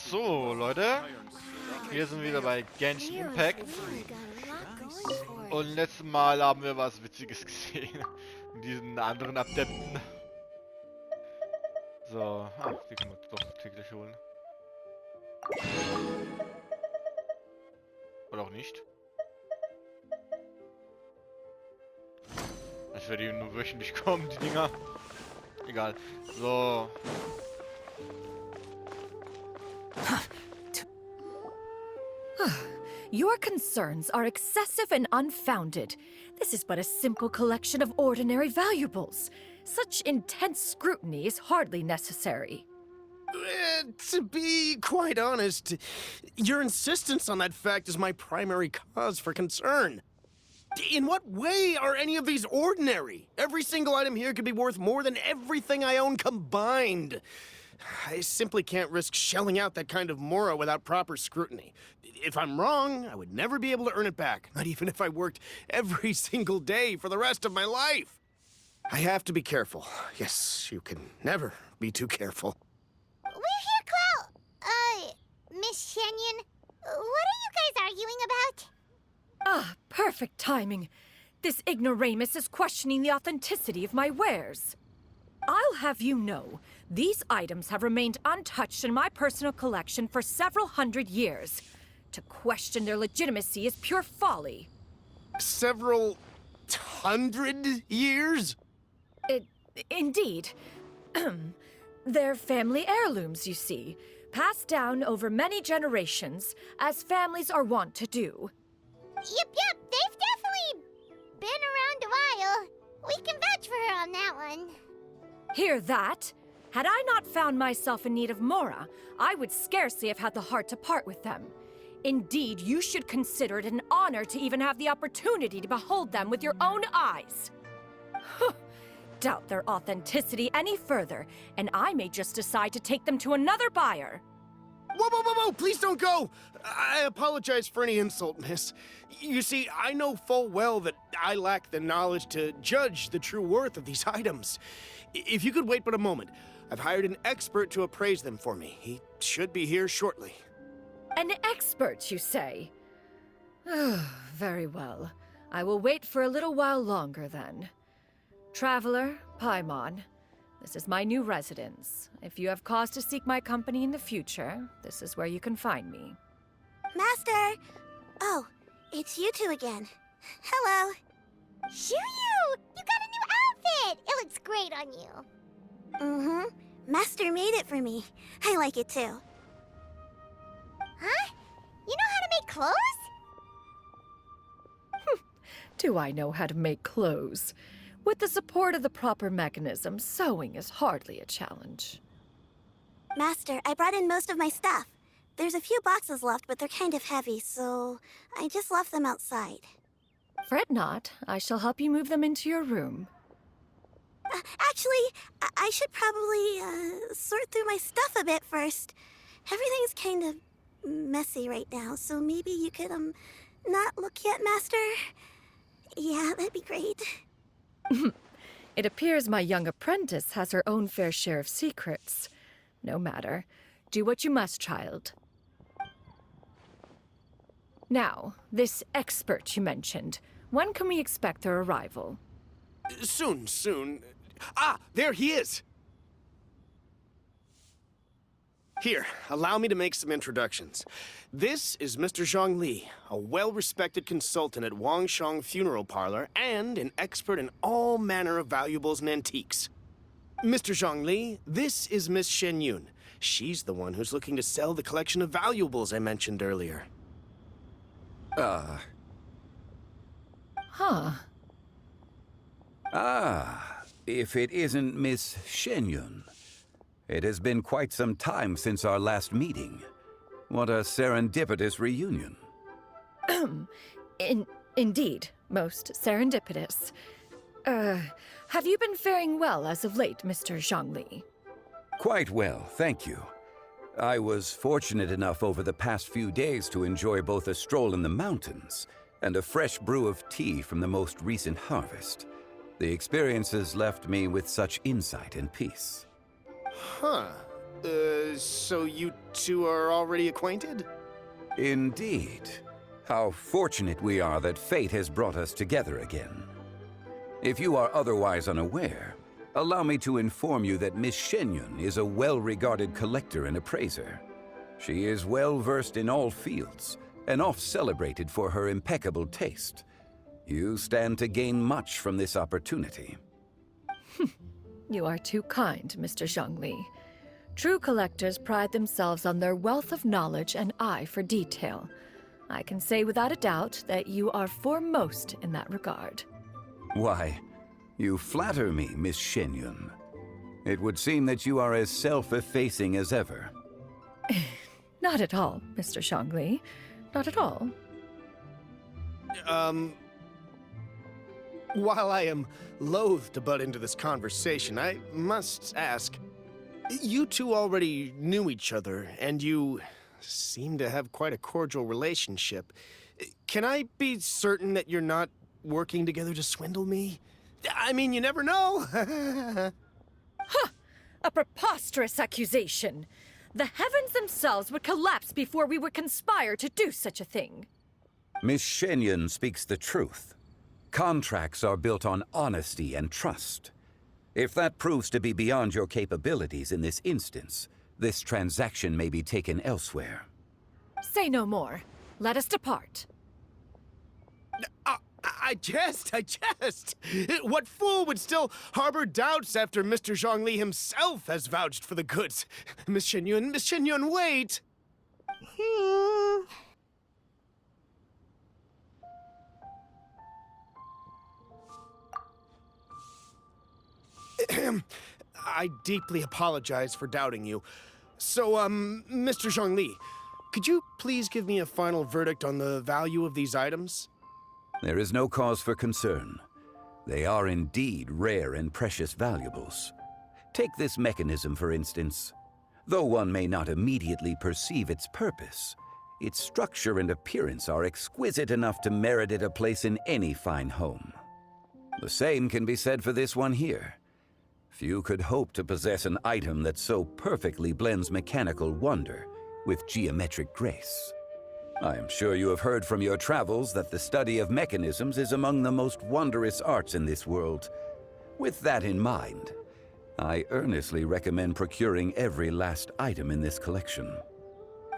So, Leute, hier sind wir wieder bei Genshin Impact. Und letztes Mal haben wir was Witziges gesehen. In diesen anderen Adepten. So, die können wir doch täglich holen. Oder auch nicht. Ich werde die nur wöchentlich kommen, die Dinger. Egal. So. Your concerns are excessive and unfounded. This is but a simple collection of ordinary valuables. Such intense scrutiny is hardly necessary. To be quite honest, your insistence on that fact is my primary cause for concern. In what way are any of these ordinary? Every single item here could be worth more than everything I own combined. I simply can't risk shelling out that kind of mora without proper scrutiny. If I'm wrong, I would never be able to earn it back, not even if I worked every single day for the rest of my life. I have to be careful. Yes, you can never be too careful. We're here, Clow. Miss Shenyan, what are you guys arguing about? Ah, perfect timing. This ignoramus is questioning the authenticity of my wares. I'll have you know, these items have remained untouched in my personal collection for several hundred years. To question their legitimacy is pure folly. Several hundred years? Indeed. They're family heirlooms, you see, passed down over many generations, as families are wont to do. Yep, they've definitely been around a while. We can vouch for her on that one. Hear that? Had I not found myself in need of mora, I would scarcely have had the heart to part with them. Indeed, you should consider it an honor to even have the opportunity to behold them with your own eyes. Doubt their authenticity any further, and I may just decide to take them to another buyer. Whoa, please don't go! I apologize for any insult, miss. You see, I know full well that I lack the knowledge to judge the true worth of these items. If you could wait but a moment, I've hired an expert to appraise them for me. He should be here shortly. An expert, you say? Very well. I will wait for a little while longer, then. Traveler, Paimon, this is my new residence. If you have cause to seek my company in the future, this is where you can find me. Master! Oh, it's you two again. Hello. Shiryu! You got a new outfit! It looks great on you. Mm-hmm. Master made it for me. I like it too. Huh? You know how to make clothes? Do I know how to make clothes? With the support of the proper mechanism, sewing is hardly a challenge. Master, I brought in most of my stuff. There's a few boxes left, but they're kind of heavy, so I just left them outside. Fret not. I shall help you move them into your room. Actually, I should probably sort through my stuff a bit first. Everything's kind of messy right now, so maybe you could, not look yet, Master? Yeah, that'd be great. It appears my young apprentice has her own fair share of secrets. No matter. Do what you must, child. Now, this expert you mentioned, when can we expect their arrival? Soon. Ah, there he is! Here, allow me to make some introductions. This is Mr. Zhongli, a well-respected consultant at Wangshang Funeral Parlor and an expert in all manner of valuables and antiques. Mr. Zhongli, this is Miss Shenyun. She's the one who's looking to sell the collection of valuables I mentioned earlier. Huh. If it isn't Miss Shenyun. It has been quite some time since our last meeting. What a serendipitous reunion. Indeed, most serendipitous. Have you been faring well as of late, Mr. Zhongli? Quite well, thank you. I was fortunate enough over the past few days to enjoy both a stroll in the mountains and a fresh brew of tea from the most recent harvest. The experiences left me with such insight and peace. Huh. So you two are already acquainted? Indeed. How fortunate we are that fate has brought us together again. If you are otherwise unaware, allow me to inform you that Miss Shenyun is a well-regarded collector and appraiser. She is well-versed in all fields, and oft-celebrated for her impeccable taste. You stand to gain much from this opportunity. You are too kind, Mr. Zhongli. True collectors pride themselves on their wealth of knowledge and eye for detail. I can say without a doubt that you are foremost in that regard. Why, you flatter me, Miss Shenyun. It would seem that you are as self-effacing as ever. Not at all, Mr. Zhongli. Not at all. While I am loath to butt into this conversation, I must ask, you two already knew each other, and you seem to have quite a cordial relationship. Can I be certain that you're not working together to swindle me? I mean, you never know. Huh! A preposterous accusation! The heavens themselves would collapse before we would conspire to do such a thing. Miss Shenyun speaks the truth. Contracts are built on honesty and trust. If that proves to be beyond your capabilities in this instance, this transaction may be taken elsewhere. Say no more. Let us depart. I jest. What fool would still harbor doubts after Mr. Zhongli himself has vouched for the goods? Miss Shenyun, wait! I deeply apologize for doubting you. So, Mr. Zhongli, could you please give me a final verdict on the value of these items? There is no cause for concern. They are indeed rare and precious valuables. Take this mechanism, for instance. Though one may not immediately perceive its purpose, its structure and appearance are exquisite enough to merit it a place in any fine home. The same can be said for this one here. Few could hope to possess an item that so perfectly blends mechanical wonder with geometric grace. I am sure you have heard from your travels that the study of mechanisms is among the most wondrous arts in this world. With that in mind, I earnestly recommend procuring every last item in this collection.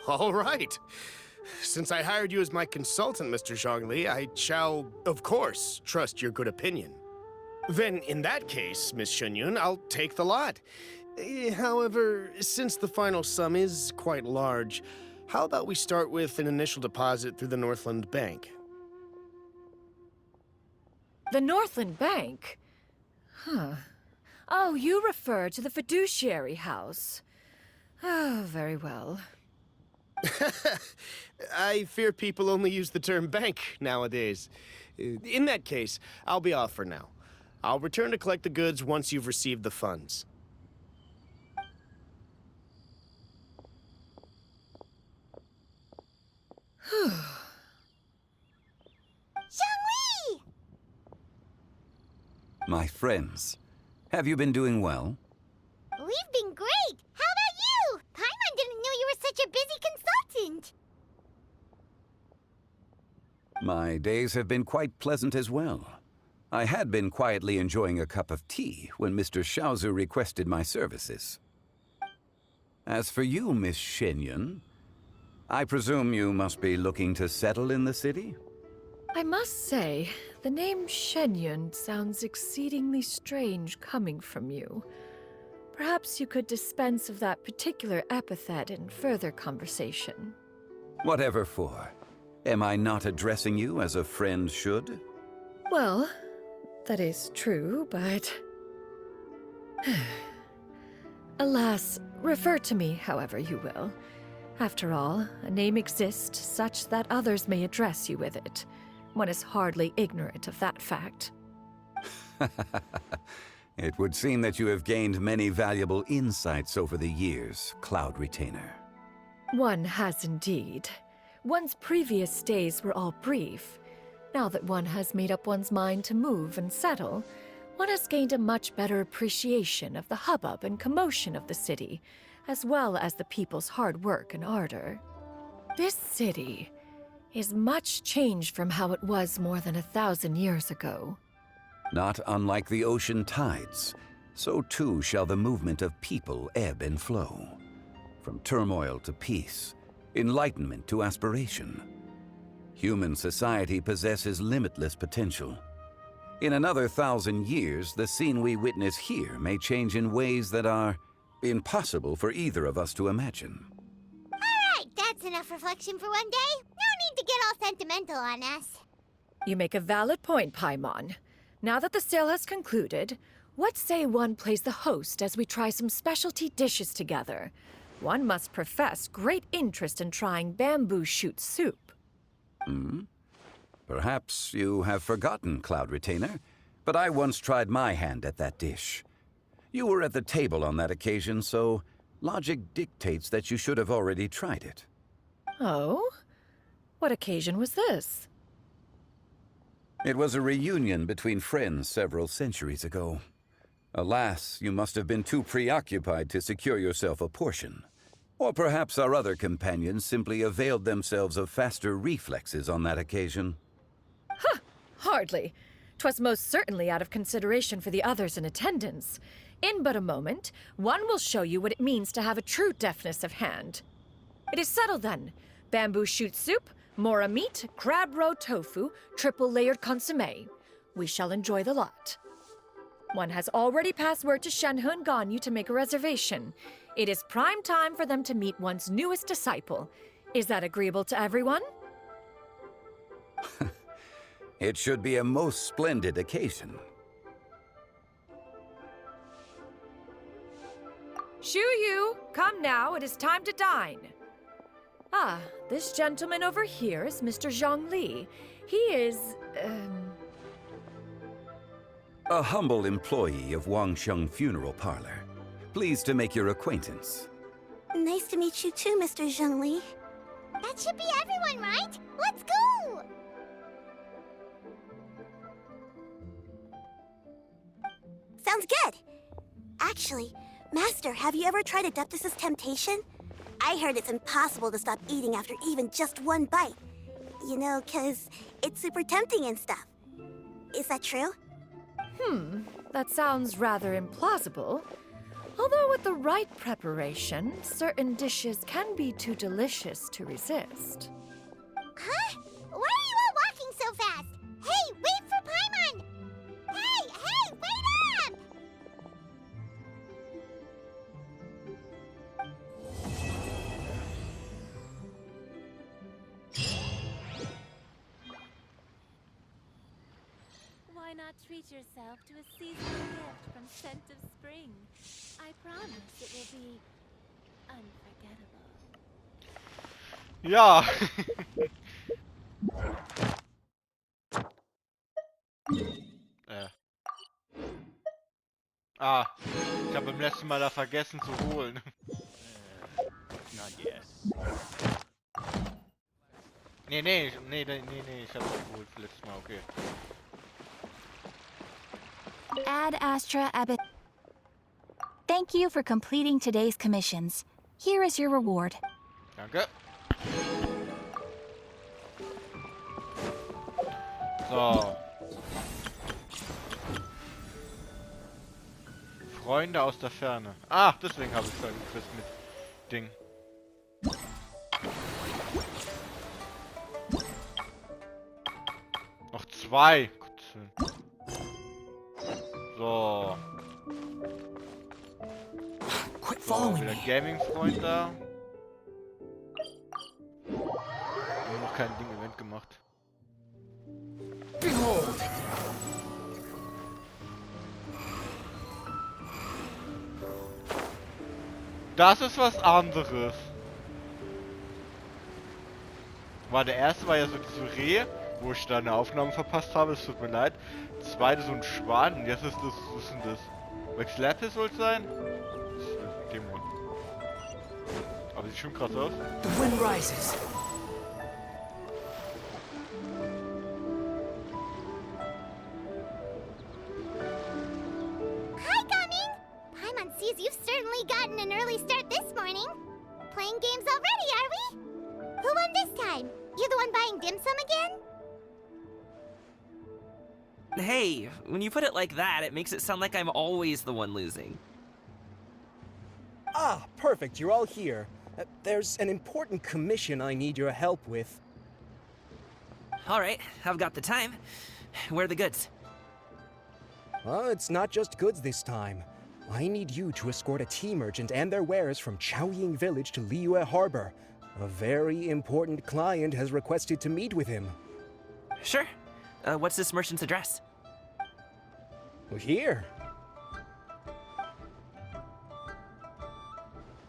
All right. Since I hired you as my consultant, Mr. Zhongli, I shall, of course, trust your good opinion. Then, in that case, Miss Shenyun, I'll take the lot. However, since the final sum is quite large, how about we start with an initial deposit through the Northland Bank? The Northland Bank? Huh. Oh, you refer to the fiduciary house. Oh, very well. I fear people only use the term bank nowadays. In that case, I'll be off for now. I'll return to collect the goods once you've received the funds. Zhongli! My friends, have you been doing well? We've been great! How about you? Paimon didn't know you were such a busy consultant! My days have been quite pleasant as well. I had been quietly enjoying a cup of tea when Mr. Xiaozu requested my services. As for you, Miss Shenyun, I presume you must be looking to settle in the city? I must say, the name Shenyun sounds exceedingly strange coming from you. Perhaps you could dispense of that particular epithet in further conversation. Whatever for. Am I not addressing you as a friend should? Well, that is true, but... Alas, refer to me however you will. After all, a name exists such that others may address you with it. One is hardly ignorant of that fact. It would seem that you have gained many valuable insights over the years, Cloud Retainer. One has indeed. One's previous days were all brief. Now that one has made up one's mind to move and settle, one has gained a much better appreciation of the hubbub and commotion of the city, as well as the people's hard work and ardor. This city is much changed from how it was more than 1,000 years ago. Not unlike the ocean tides, so too shall the movement of people ebb and flow. From turmoil to peace, enlightenment to aspiration. Human society possesses limitless potential. In another 1,000 years, the scene we witness here may change in ways that are impossible for either of us to imagine. Alright, that's enough reflection for one day. No need to get all sentimental on us. You make a valid point, Paimon. Now that the sale has concluded, what say one plays the host as we try some specialty dishes together? One must profess great interest in trying bamboo shoot soup. Perhaps you have forgotten, Cloud Retainer, but I once tried my hand at that dish. You were at the table on that occasion, so logic dictates that you should have already tried it. Oh? What occasion was this? It was a reunion between friends several centuries ago. Alas, you must have been too preoccupied to secure yourself a portion. Or perhaps our other companions simply availed themselves of faster reflexes on that occasion. Hardly. 'Twas most certainly out of consideration for the others in attendance. In but a moment, one will show you what it means to have a true deftness of hand. It is settled then. Bamboo shoot soup, mora meat, crab roe tofu, triple-layered consommé. We shall enjoy the lot. One has already passed word to Shenhe and Ganyu to make a reservation. It is prime time for them to meet one's newest disciple. Is that agreeable to everyone? It should be a most splendid occasion. Shu-Yu, come now, it is time to dine. Ah, this gentleman over here is Mr. Zhang Li. He is, A humble employee of Wangsheng Funeral Parlor. Pleased to make your acquaintance. Nice to meet you too, Mr. Zhengli. That should be everyone, right? Let's go! Sounds good. Actually, Master, have you ever tried Adeptus' temptation? I heard it's impossible to stop eating after even just one bite. You know, 'cause it's super tempting and stuff. Is that true? That sounds rather implausible. Although with the right preparation, certain dishes can be too delicious to resist. Huh? Why are you all walking so fast? Hey, wait for Paimon! Hey, wait up! Why not treat yourself to a seasonal gift from Scent of Spring? I promise it will be unforgettable. Ja. Ich habe beim letzten Mal da vergessen zu holen. Nee, ich habe es geholt letztes Mal, okay. Ad Astra Abbot. Thank you for completing today's commissions. Here is your reward. Danke. So. Freunde aus der Ferne. Ah, deswegen habe ich so einen Quiz mit Ding. Noch zwei. So. Quit So, following wieder me. Gaming-Freund da. Wir haben noch kein Ding-Event gemacht. Behold! Das ist was anderes. Der erste war ja so diese Rehe, wo ich da eine Aufnahme verpasst habe, es tut mir leid. Das zweite so ein Schwan und jetzt ist das, was ist denn das? Max Lapis soll es sein? Das ist ein Dämon. Aber sieht schon krass aus. The wind rises. Hi, Gaming! Paimon sees you've certainly gotten an early start this morning. playing games already, are we? Who won this time? You the one buying dim sum again? Hey, when you put it like that, it makes it sound like I'm always the one losing. Ah, perfect, you're all here. There's an important commission I need your help with. Alright, I've got the time. Where are the goods? Well, it's not just goods this time. I need you to escort a tea merchant and their wares from Chaoying Village to Liyue Harbor. A very important client has requested to meet with him. Sure. What's this merchant's address? Here.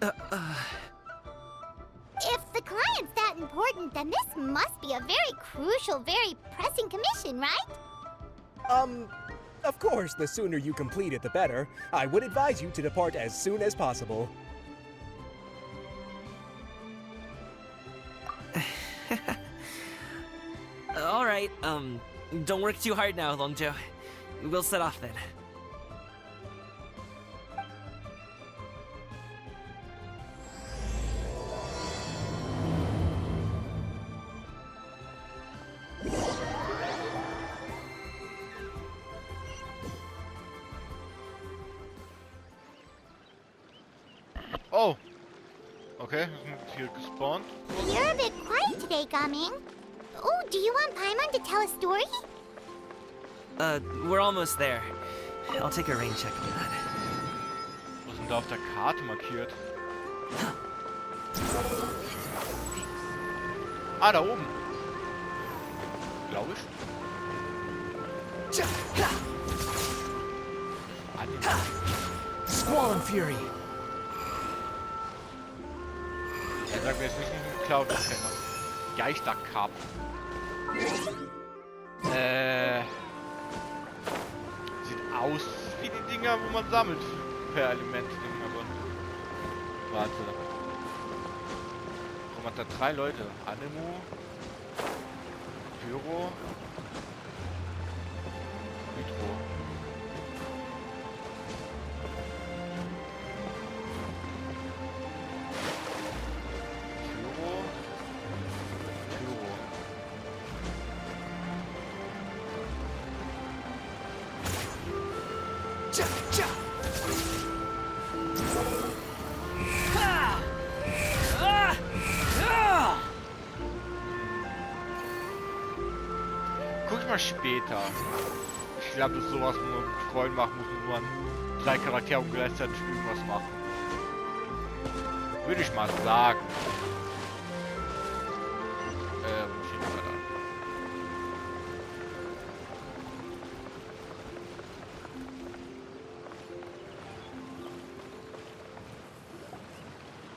If the client's that important, then this must be a very crucial, very pressing commission, right? Of course, the sooner you complete it, the better. I would advise you to depart as soon as possible. Alright, don't work too hard now, Longjo. We'll set off then. Oh. Okay, wir sind hier gespawnt. You're a bit quiet today, Gaming. Oh, do you want Paimon to tell a story? We're almost there. I'll take a rain check on that. Was ist denn da auf der Karte markiert? Ah, da oben. Glaube ich. Squall Fury. Er sagt mir jetzt nicht einen Cloud-Trainer. Geisterkarp. Sieht aus wie die Dinger, wo man sammelt. Per Element-Ding, aber. Warte. Guck mal, da 3 Leute. Anemo. Pyro. Hydro. Guck mal später. Ich glaube, das ist sowas, wo man mit Freunden machen muss, wo man 3 Charaktere gleichzeitig irgendwas machen. Würde ich mal sagen. Wo steht der da?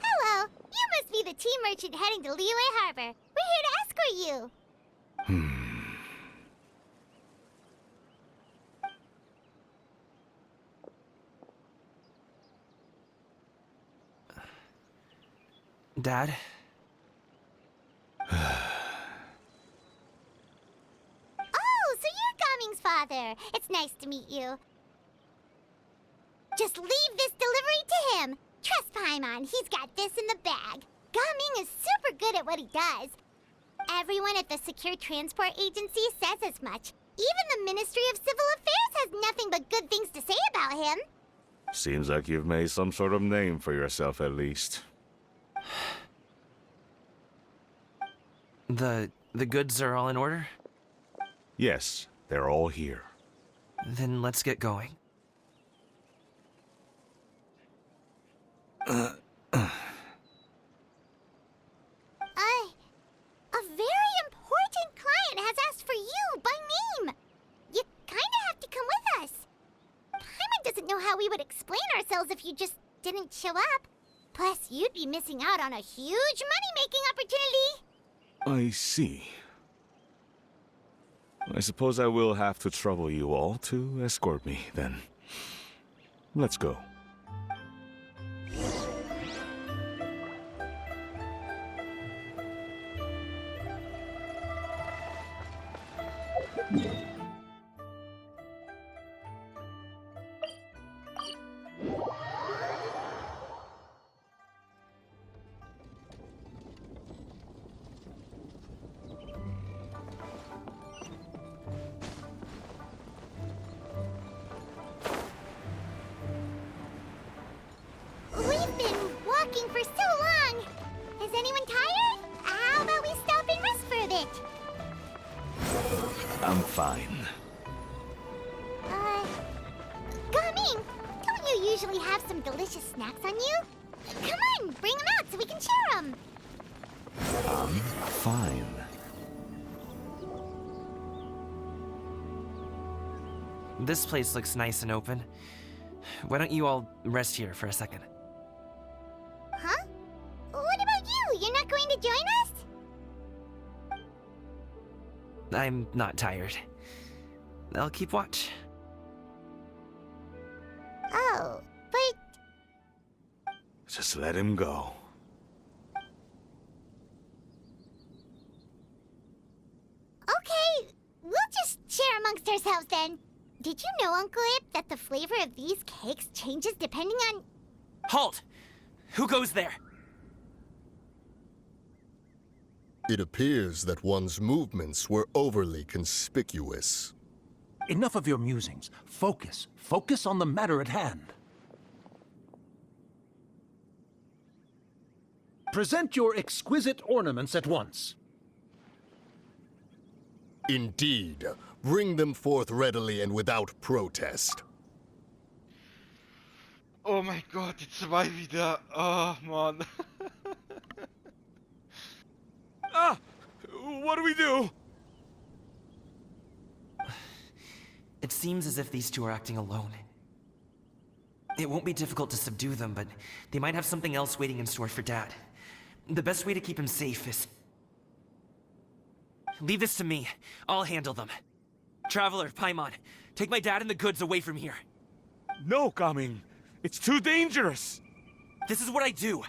Hello, you must be the tea merchant heading to Liyue Harbor. We're here to escort you. Dad? Oh, so you're Gaming's father. It's nice to meet you. Just leave this delivery to him. Trust Paimon, he's got this in the bag. Gaming is super good at what he does. Everyone at the Secure Transport Agency says as much. Even the Ministry of Civil Affairs has nothing but good things to say about him. Seems like you've made some sort of name for yourself at least. The goods are all in order? Yes, they're all here. Then let's get going. A very important client has asked for you by name. You kinda have to come with us. Paimon doesn't know how we would explain ourselves if you just didn't show up. Plus, you'd be missing out on a huge money-making opportunity. I see. I suppose I will have to trouble you all to escort me, then. Let's go. Fine. Gaming, don't you usually have some delicious snacks on you? Come on, bring them out so we can share them. Fine. This place looks nice and open. Why don't you all rest here for a second? Huh? What about you? You're not going to join us? I'm not tired. I'll keep watch. Oh, but Just let him go. okay, we'll just share amongst ourselves then. Did you know, Uncle Ip, that the flavor of these cakes changes depending on... Halt! Who goes there? It appears that one's movements were overly conspicuous. Enough of your musings. Focus. Focus on the matter at hand. Present your exquisite ornaments at once. Indeed. Bring them forth readily and without protest. Oh mein Gott, die zwei wieder. Oh, Mann. What do we do? It seems as if these two are acting alone. It won't be difficult to subdue them, but they might have something else waiting in store for Dad. The best way to keep him safe is... Leave this to me. I'll handle them. Traveler, Paimon, take my dad and the goods away from here. No, Gaming. It's too dangerous. This is what I do.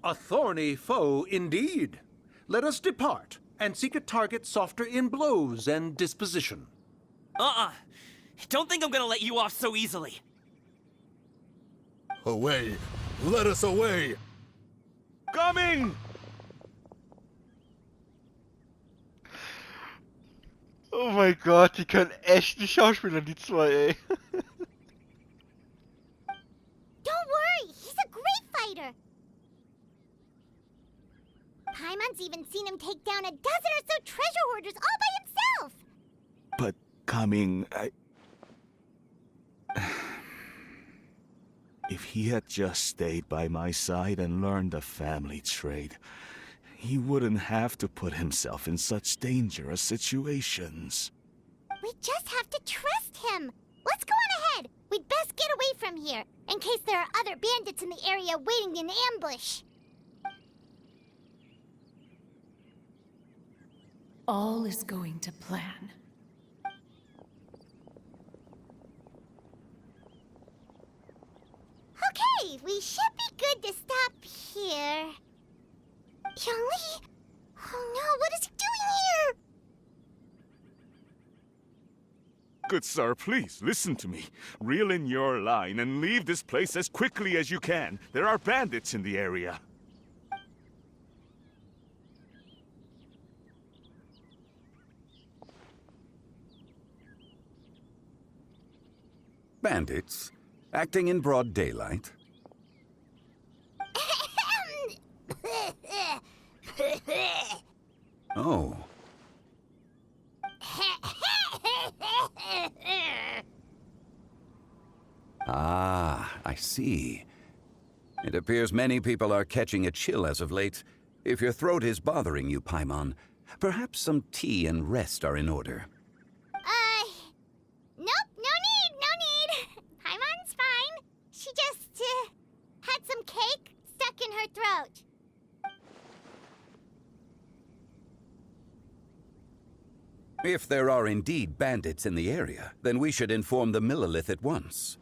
A thorny foe indeed. Let us depart and seek a target softer in blows and disposition. Don't think I'm gonna let you off so easily. Away! Let us away! Gaming! Oh mein Gott, die können echt nicht schauspielern, die zwei, ey. Don't worry, he's a great fighter. Paimon's even seen him take down a dozen or so treasure hoarders all by himself. But, Gaming, If he had just stayed by my side and learned the family trade, he wouldn't have to put himself in such dangerous situations. We just have to trust him. Let's go on ahead. We'd best get away from here, in case there are other bandits in the area waiting in ambush. All is going to plan. Okay, we should be good to stop here. Yangli? Oh no, what is he doing here? Good sir, please, listen to me. Reel in your line and leave this place as quickly as you can. There are bandits in the area. Bandits? Acting in broad daylight? Oh. Ah, I see. It appears many people are catching a chill as of late. If your throat is bothering you, Paimon, perhaps some tea and rest are in order. Nope, no need. Paimon's fine. She just, had some cake stuck in her throat. If there are indeed bandits in the area, then we should inform the Millelith at once.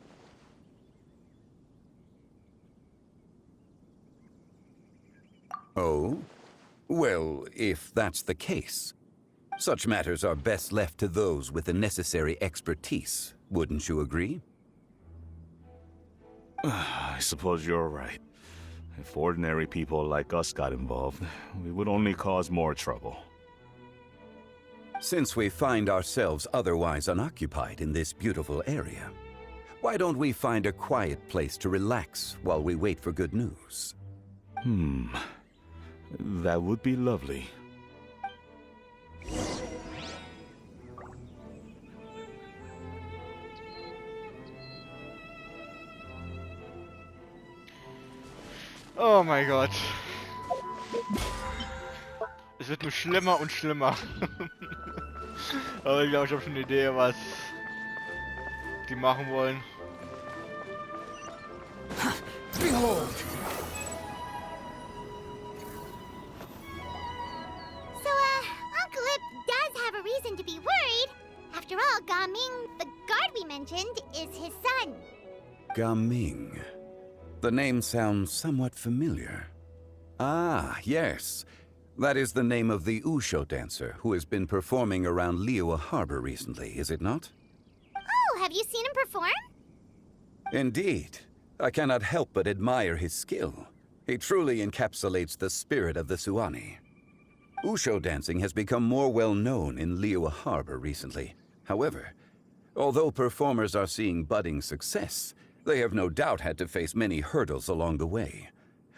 Oh? Well, if that's the case, such matters are best left to those with the necessary expertise, wouldn't you agree? I suppose you're right. If ordinary people like us got involved, we would only cause more trouble. Since we find ourselves otherwise unoccupied in this beautiful area, why don't we find a quiet place to relax while we wait for good news? That would be lovely. Oh mein Gott. Es wird nur schlimmer und schlimmer. Aber ich glaube, ich habe schon eine Idee, was die machen wollen. Behold! So, Uncle Ip does have a reason to be worried. After all, Gaming, the guard we mentioned, is his son. Gaming. The name sounds somewhat familiar. Ah, yes. That is the name of the Usho dancer who has been performing around Liyue Harbor recently, is it not? Oh, have you seen him perform? Indeed. I cannot help but admire his skill. He truly encapsulates the spirit of the Suani. Usho dancing has become more well known in Liyue Harbor recently. However, although performers are seeing budding success, they have no doubt had to face many hurdles along the way.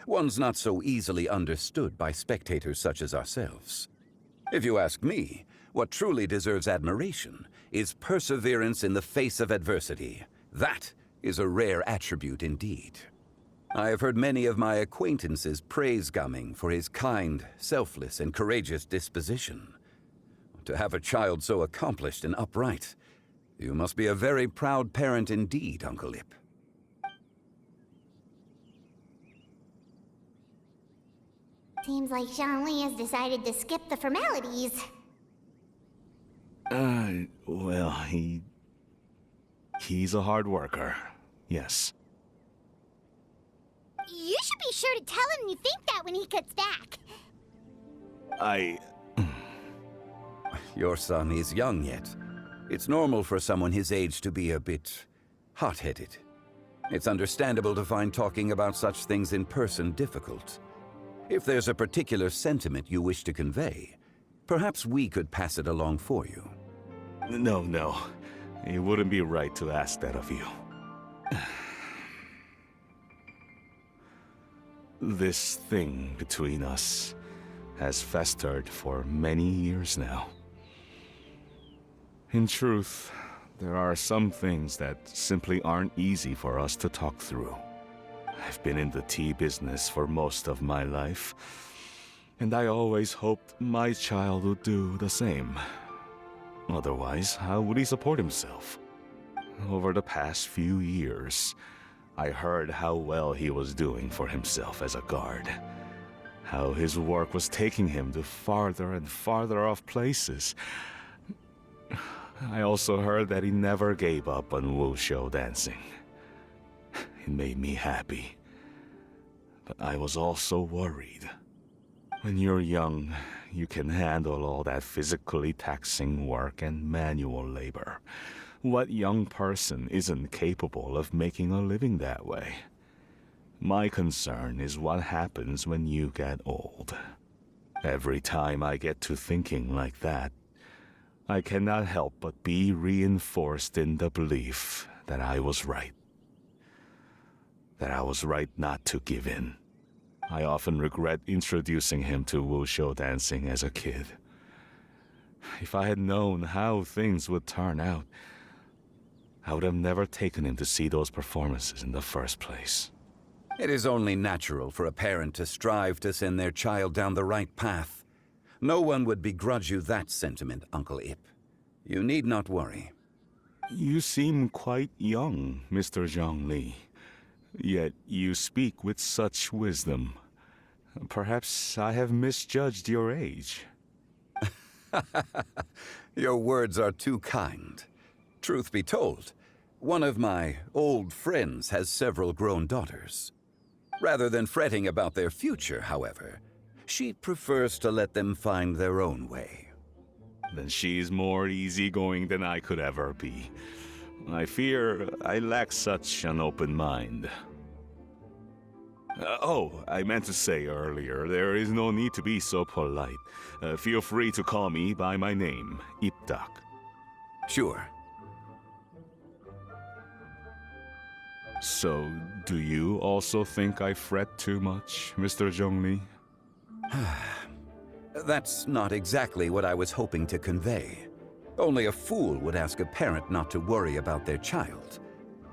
Ones not so easily understood by spectators such as ourselves. If you ask me, what truly deserves admiration is perseverance in the face of adversity. That is a rare attribute indeed. I have heard many of my acquaintances praise Gaming for his kind, selfless, and courageous disposition. To have a child so accomplished and upright, you must be a very proud parent indeed, Uncle Ip. Seems like Zhongli has decided to skip the formalities. Well, he's a hard worker. Yes. You should be sure to tell him you think that when he gets back. Your son is young yet. It's normal for someone his age to be a bit hot-headed. It's understandable to find talking about such things in person difficult. If there's a particular sentiment you wish to convey, perhaps we could pass it along for you. No. It wouldn't be right to ask that of you. This thing between us has festered for many years now. In truth, there are some things that simply aren't easy for us to talk through. I've been in the tea business for most of my life, and I always hoped my child would do the same. Otherwise, how would he support himself? Over the past few years, I heard how well he was doing for himself as a guard. How his work was taking him to farther and farther off places. I also heard that he never gave up on wushu dancing. It made me happy. But I was also worried. When you're young, you can handle all that physically taxing work and manual labor. What young person isn't capable of making a living that way? My concern is what happens when you get old. Every time I get to thinking like that, I cannot help but be reinforced in the belief that I was right. That I was right not to give in. I often regret introducing him to wushu dancing as a kid. If I had known how things would turn out, I would have never taken him to see those performances in the first place. It is only natural for a parent to strive to send their child down the right path. No one would begrudge you that sentiment, Uncle Ip. You need not worry. You seem quite young, Mr. Zhongli. Yet you speak with such wisdom. Perhaps I have misjudged your age. Your words are too kind. Truth be told, one of my old friends has several grown daughters. Rather than fretting about their future, however, she prefers to let them find their own way. Then she's more easygoing than I could ever be. I fear I lack such an open mind. I meant to say earlier, there is no need to be so polite. Feel free to call me by my name, Ipdak. Sure. So, do you also think I fret too much, Mr. Zhongli? That's not exactly what I was hoping to convey. Only a fool would ask a parent not to worry about their child.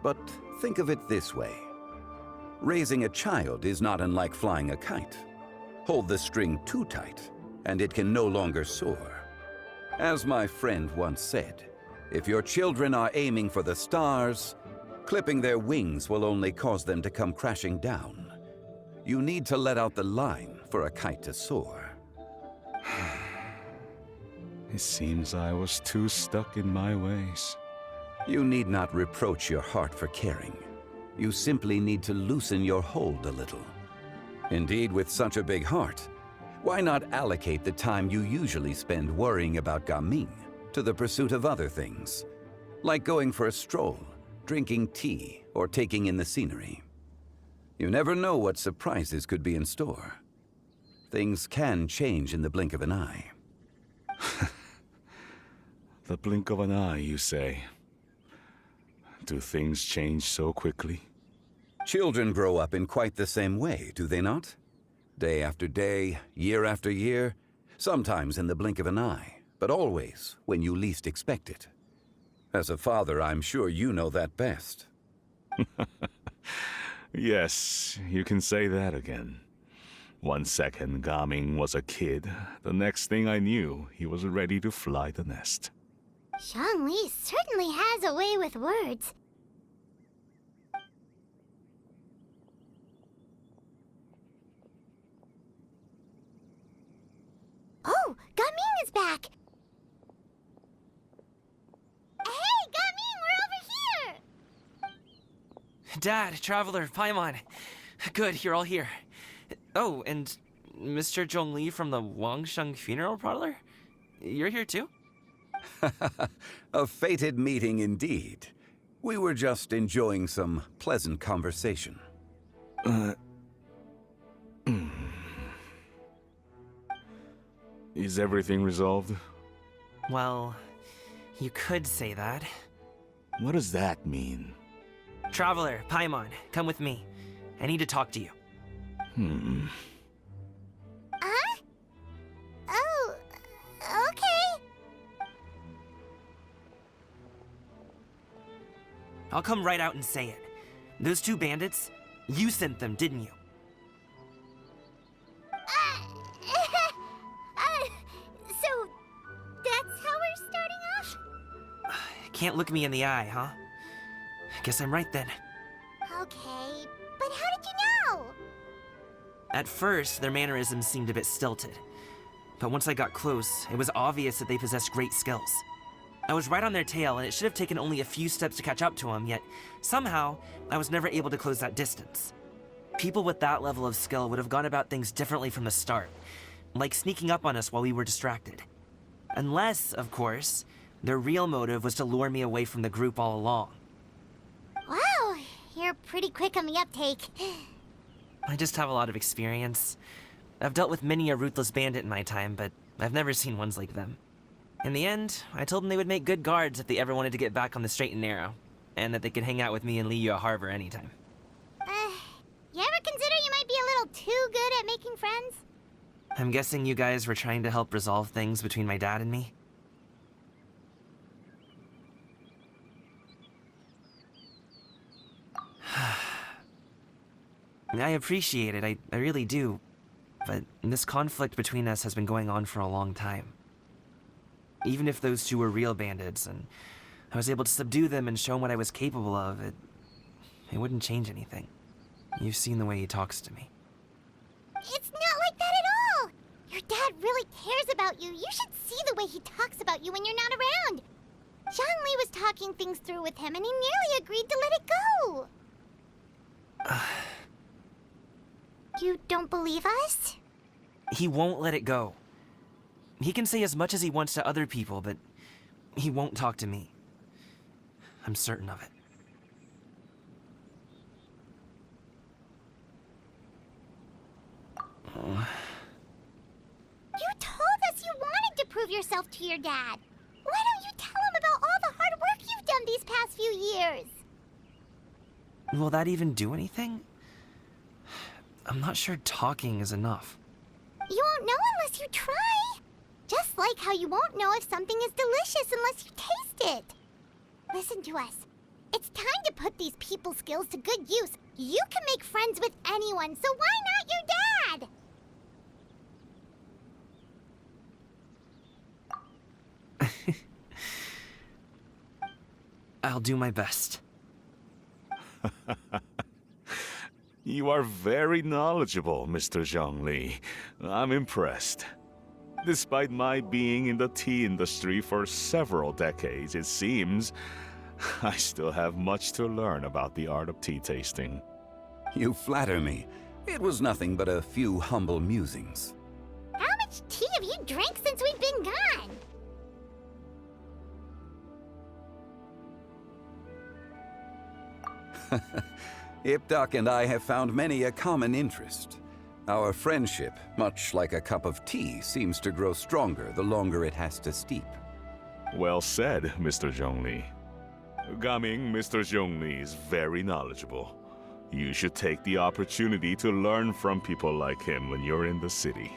But think of it this way. Raising a child is not unlike flying a kite. Hold the string too tight, and it can no longer soar. As my friend once said, if your children are aiming for the stars, clipping their wings will only cause them to come crashing down. You need to let out the line for a kite to soar. It seems I was too stuck in my ways. You need not reproach your heart for caring. You simply need to loosen your hold a little. Indeed, with such a big heart, why not allocate the time you usually spend worrying about Gaming to the pursuit of other things, like going for a stroll, drinking tea, or taking in the scenery? You never know what surprises could be in store. Things can change in the blink of an eye. The blink of an eye, you say? Do things change so quickly? Children grow up in quite the same way, do they not? Day after day, year after year, sometimes in the blink of an eye, but always when you least expect it. As a father, I'm sure you know that best. Yes, you can say that again. 1 second, Gaming was a kid. The next thing I knew, he was ready to fly the nest. Zhongli certainly has a way with words. Oh, Gaming is back! Hey, Gaming, we're over here! Dad, Traveler, Paimon. Good, you're all here. Oh, and Mr. Zhongli from the Wangsheng Funeral Parlor? You're here too? A fated meeting indeed. We were just enjoying some pleasant conversation. Is everything resolved? Well, you could say that. What does that mean? Traveler, Paimon, come with me. I need to talk to you. Huh? Oh, okay. I'll come right out and say it. Those two bandits, you sent them, didn't you? So, that's how we're starting off? Can't look me in the eye, huh? Guess I'm right then. Okay, but how did you know? At first, their mannerisms seemed a bit stilted. But once I got close, it was obvious that they possessed great skills. I was right on their tail, and it should have taken only a few steps to catch up to them, yet somehow, I was never able to close that distance. People with that level of skill would have gone about things differently from the start, like sneaking up on us while we were distracted. Unless, of course, their real motive was to lure me away from the group all along. Wow, you're pretty quick on the uptake. I just have a lot of experience. I've dealt with many a ruthless bandit in my time, but I've never seen ones like them. In the end, I told them they would make good guards if they ever wanted to get back on the straight and narrow, and that they could hang out with me in Liyue Harbor anytime. You ever consider you might be a little too good at making friends? I'm guessing you guys were trying to help resolve things between my dad and me? I appreciate it, I really do. But this conflict between us has been going on for a long time. Even if those two were real bandits, and I was able to subdue them and show him what I was capable of, it wouldn't change anything. You've seen the way he talks to me. It's not like that at all! Your dad really cares about you. You should see the way he talks about you when you're not around. Zhongli was talking things through with him, and he nearly agreed to let it go. You don't believe us? He won't let it go. He can say as much as he wants to other people, but he won't talk to me. I'm certain of it. You told us you wanted to prove yourself to your dad. Why don't you tell him about all the hard work you've done these past few years? Will that even do anything? I'm not sure talking is enough. You won't know unless you try. Just like how you won't know if something is delicious unless you taste it. Listen to us. It's time to put these people skills to good use. You can make friends with anyone, so why not your dad? I'll do my best. You are very knowledgeable, Mr. Zhongli. I'm impressed. Despite my being in the tea industry for several decades, it seems I still have much to learn about the art of tea tasting. You flatter me. It was nothing but a few humble musings. How much tea have you drank since we've been gone? Ipdak and I have found many a common interest. Our friendship, much like a cup of tea, seems to grow stronger the longer it has to steep. Well said, Mr. Zhongli. Gaming, Mr. Zhongli is very knowledgeable. You should take the opportunity to learn from people like him when you're in the city.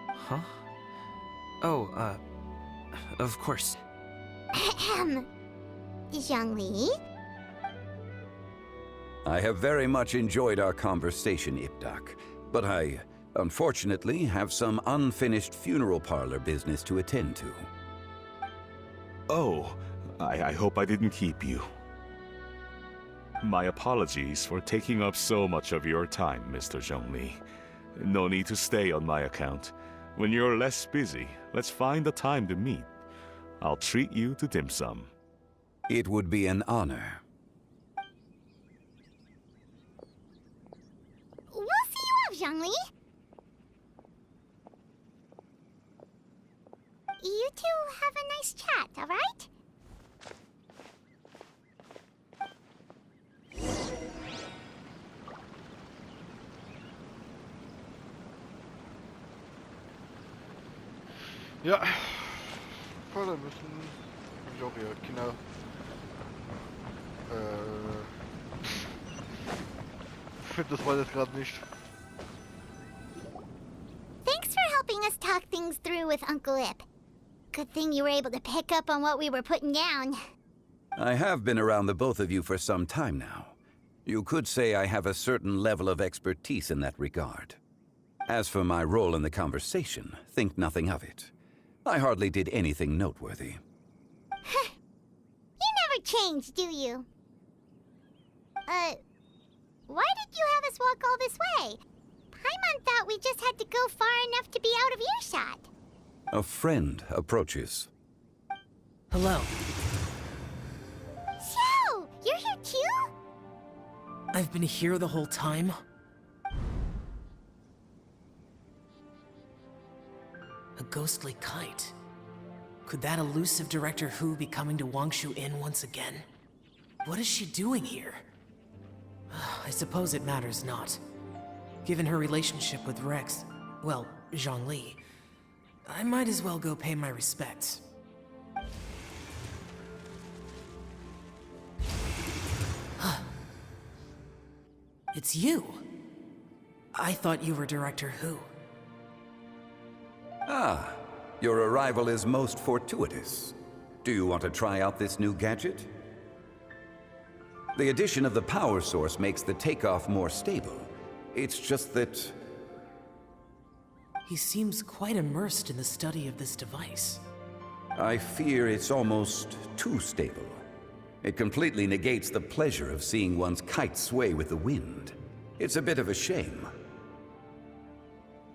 Huh? Oh, of course. Ahem. Zhongli? I have very much enjoyed our conversation, Ipdak, but I, unfortunately, have some unfinished funeral parlor business to attend to. Oh, I hope I didn't keep you. My apologies for taking up so much of your time, Mr. Zhongli. No need to stay on my account. When you're less busy, let's find a time to meet. I'll treat you to dim sum. It would be an honor. We'll see you off, Zhongli. You two have a nice chat, all right? Ja, Vater müssen. Ich auch ihre Kinder. Ich finde das war jetzt gerade nicht. Thanks for helping us talk things through with Uncle Ip. Good thing you were able to pick up on what we were putting down. I have been around the both of you for some time now. You could say I have a certain level of expertise in that regard. As for my role in the conversation, think nothing of it. I hardly did anything noteworthy. You never change, do you? Why did you have us walk all this way? Paimon thought we just had to go far enough to be out of earshot. A friend approaches. Hello. So, you're here too? I've been here the whole time? A ghostly kite. Could that elusive Director Hu be coming to Wangshu Inn once again? What is she doing here? I suppose it matters not. Given her relationship with Rex, well, Zhongli, I might as well go pay my respects. It's you! I thought you were Director Hu. Ah, your arrival is most fortuitous. Do you want to try out this new gadget? The addition of the power source makes the takeoff more stable. It's just that... He seems quite immersed in the study of this device. I fear it's almost too stable. It completely negates the pleasure of seeing one's kite sway with the wind. It's a bit of a shame.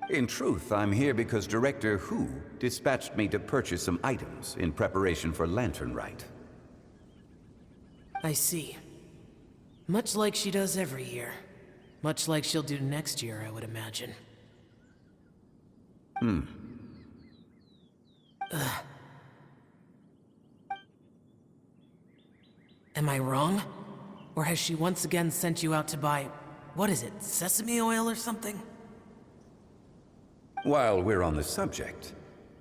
In truth, I'm here because Director Hu dispatched me to purchase some items in preparation for Lantern Rite. I see. Much like she does every year. Much like she'll do next year, I would imagine. Am I wrong? Or has she once again sent you out to buy, what is it, sesame oil or something? While we're on the subject,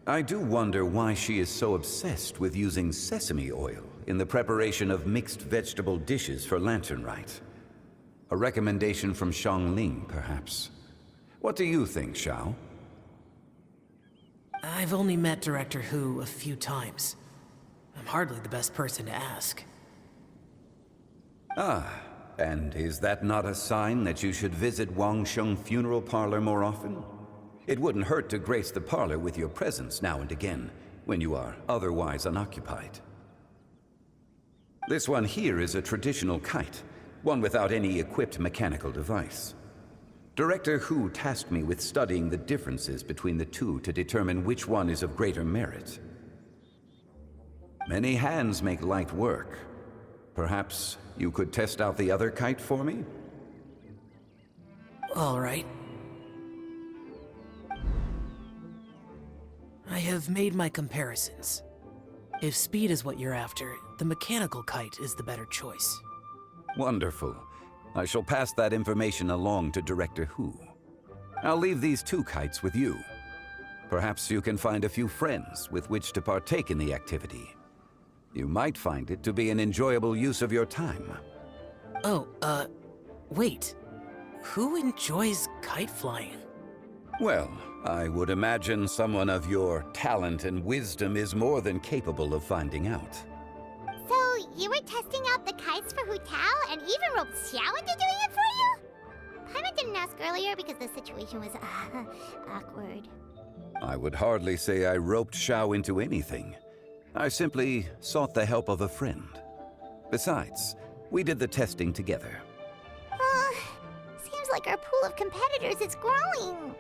I do wonder why she is so obsessed with using sesame oil in the preparation of mixed vegetable dishes for Lantern Rite. A recommendation from Xiangling, perhaps. What do you think, Xiao? I've only met Director Hu a few times. I'm hardly the best person to ask. Ah, and is that not a sign that you should visit Wangsheng Funeral Parlor more often? It wouldn't hurt to grace the parlor with your presence now and again, when you are otherwise unoccupied. This one here is a traditional kite, one without any equipped mechanical device. Director Hu tasked me with studying the differences between the two to determine which one is of greater merit. Many hands make light work. Perhaps you could test out the other kite for me? All right. I have made my comparisons. If speed is what you're after, the mechanical kite is the better choice. Wonderful. I shall pass that information along to Director Hu. I'll leave these two kites with you. Perhaps you can find a few friends with which to partake in the activity. You might find it to be an enjoyable use of your time. Oh, wait. Who enjoys kite flying? Well, I would imagine someone of your talent and wisdom is more than capable of finding out. So, you were testing out the kites for Hu Tao and even roped Xiao into doing it for you? Paimon didn't ask earlier because the situation was, awkward. I would hardly say I roped Xiao into anything. I simply sought the help of a friend. Besides, we did the testing together. Seems like our pool of competitors is growing.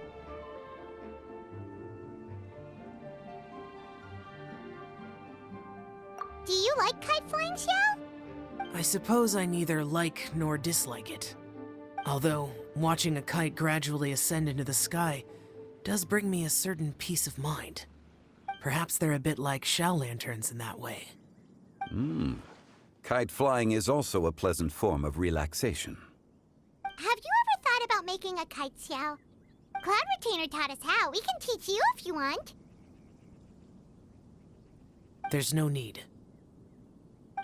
Do you like kite flying, Xiao? I suppose I neither like nor dislike it. Although, watching a kite gradually ascend into the sky does bring me a certain peace of mind. Perhaps they're a bit like Xiao lanterns in that way. Kite flying is also a pleasant form of relaxation. Have you ever thought about making a kite, Xiao? Cloud Retainer taught us how. We can teach you if you want. There's no need.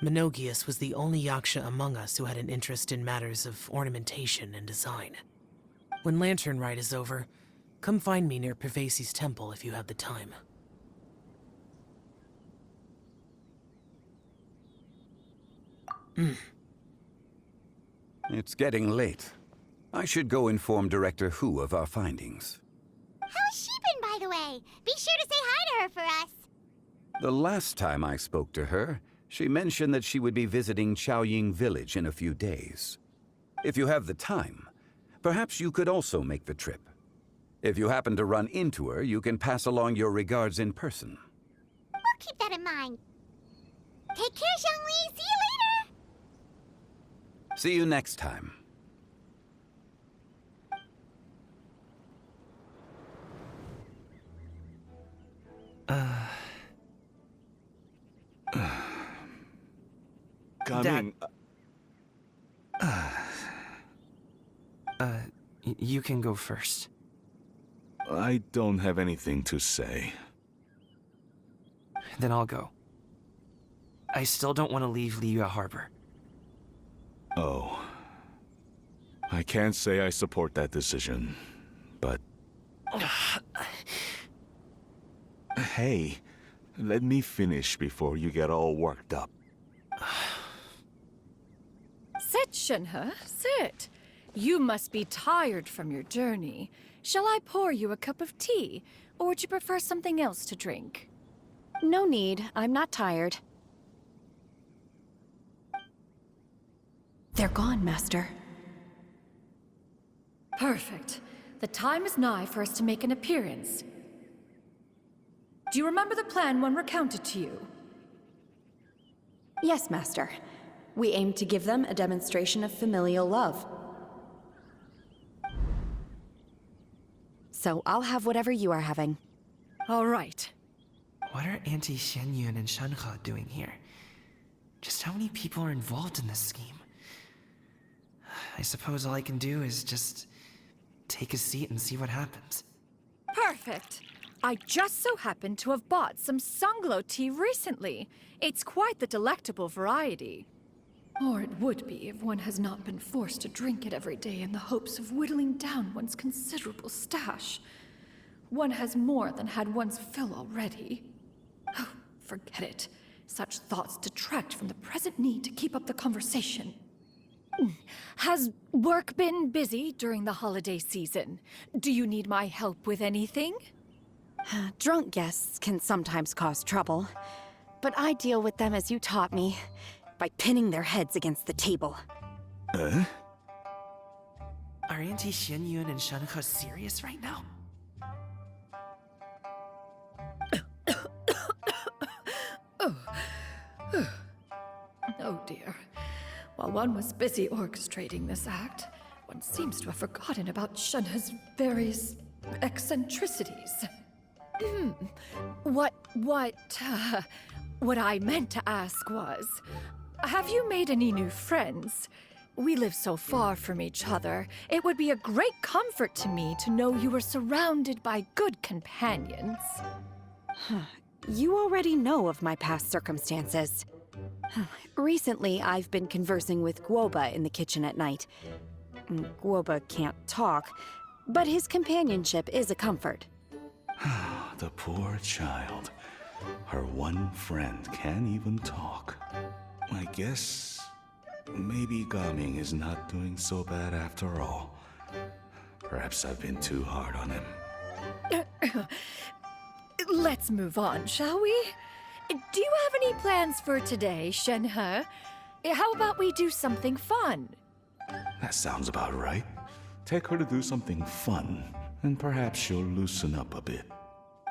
Menogias was the only Yaksha among us who had an interest in matters of ornamentation and design. When Lantern Rite is over, come find me near Ps5's temple if you have the time. It's getting late. I should go inform Director Hu of our findings. How's she been, by the way? Be sure to say hi to her for us. The last time I spoke to her, she mentioned that she would be visiting Chaoying Village in a few days. If you have the time, perhaps you could also make the trip. If you happen to run into her, you can pass along your regards in person. We'll keep that in mind. Take care, Zhongli. See you later. See you next time. Coming. You can go first. I don't have anything to say. Then I'll go. I still don't want to leave Liyue Harbor. Oh. I can't say I support that decision, but... Hey, let me finish before you get all worked up. Sit, Shenhe, sit. You must be tired from your journey. Shall I pour you a cup of tea, or would you prefer something else to drink? No need. I'm not tired. They're gone, Master. Perfect. The time is nigh for us to make an appearance. Do you remember the plan when recounted to you? Yes, Master. We aim to give them a demonstration of familial love. So I'll have whatever you are having. All right. What are Auntie Xianyun and Shenhe doing here? Just how many people are involved in this scheme? I suppose all I can do is just take a seat and see what happens. Perfect. I just so happen to have bought some Sunglow tea recently. It's quite the delectable variety. Or it would be if one has not been forced to drink it every day in the hopes of whittling down one's considerable stash. One has more than had one's fill already. Oh, forget it. Such thoughts detract from the present need to keep up the conversation. Has work been busy during the holiday season? Do you need my help with anything? Drunk guests can sometimes cause trouble, but I deal with them as you taught me, by pinning their heads against the table. Are Auntie Xianyun and Shenhe serious right now? Oh dear. While one was busy orchestrating this act, one seems to have forgotten about Shenhe's various eccentricities. What I meant to ask was, have you made any new friends? We live so far from each other. It would be a great comfort to me to know you were surrounded by good companions. You already know of my past circumstances. Recently, I've been conversing with Guoba in the kitchen at night. Guoba can't talk, but his companionship is a comfort. The poor child. Her one friend can't even talk. I guess maybe Gaming is not doing so bad after all. Perhaps I've been too hard on him. Let's move on, shall we? Do you have any plans for today, Shenhe? How about we do something fun? That sounds about right. Take her to do something fun, and perhaps she'll loosen up a bit.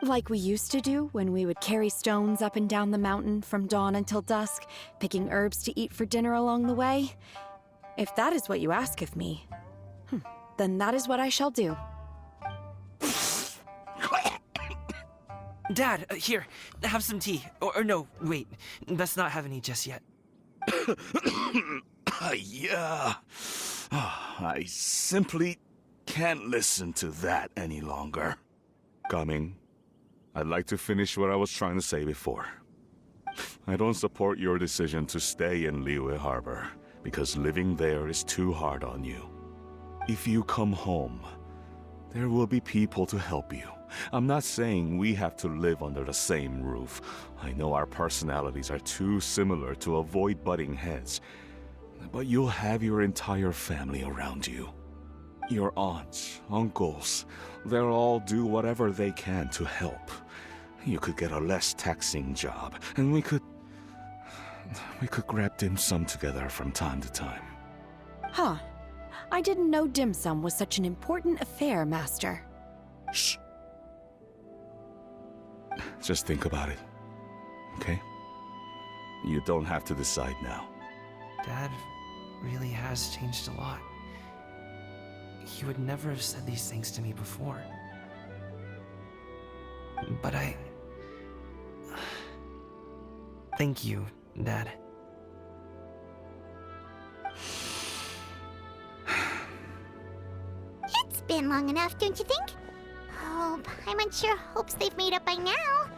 Like we used to do when we would carry stones up and down the mountain from dawn until dusk, picking herbs to eat for dinner along the way. If that is what you ask of me, then that is what I shall do. Dad, here, have some tea. Or no, wait, let's not have any just yet. Yeah. I simply can't listen to that any longer. Gaming, I'd like to finish what I was trying to say before. I don't support your decision to stay in Liyue Harbor, because living there is too hard on you. If you come home, there will be people to help you. I'm not saying we have to live under the same roof. I know our personalities are too similar to avoid butting heads. But you'll have your entire family around you. Your aunts, uncles, they'll all do whatever they can to help. You could get a less taxing job, and we could grab dim sum together from time to time. Huh. I didn't know dim sum was such an important affair, Master. Shh. Just think about it, okay? You don't have to decide now. Dad really has changed a lot. He would never have said these things to me before. But thank you, Dad. It's been long enough, don't you think? Oh, Paimon sure hopes they've made up by now.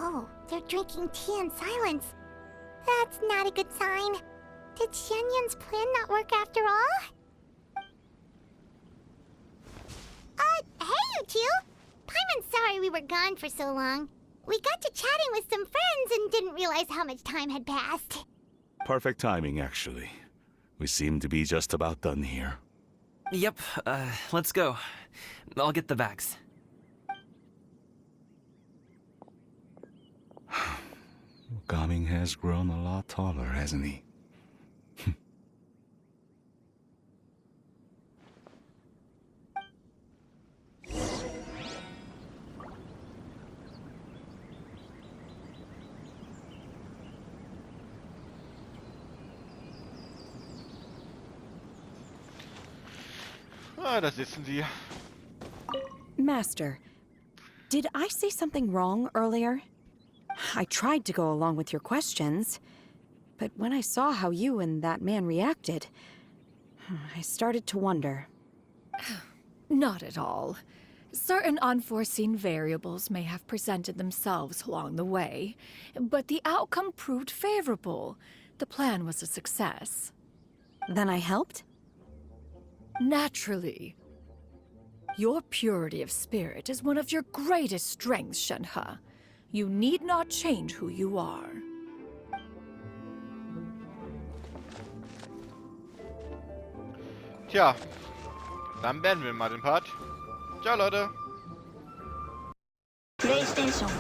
Oh, they're drinking tea in silence. That's not a good sign. Did Xianyun's plan not work after all? Hey, you two! Paimon's sorry we were gone for so long. We got to chatting with some friends and didn't realize how much time had passed. Perfect timing, actually. We seem to be just about done here. Yep, let's go. I'll get the bags. Gaming has grown a lot taller, hasn't he? Da sitzen sie. Master, did I say something wrong earlier? I tried to go along with your questions, but when I saw how you and that man reacted, I started to wonder. Not at all. Certain unforeseen variables may have presented themselves along the way, but the outcome proved favorable. The plan was a success. Then I helped? Naturally. Your purity of spirit is one of your greatest strengths, Shenhe. You need not change who you are. Tja, dann beenden wir mal den Part. Ciao, Leute. PlayStation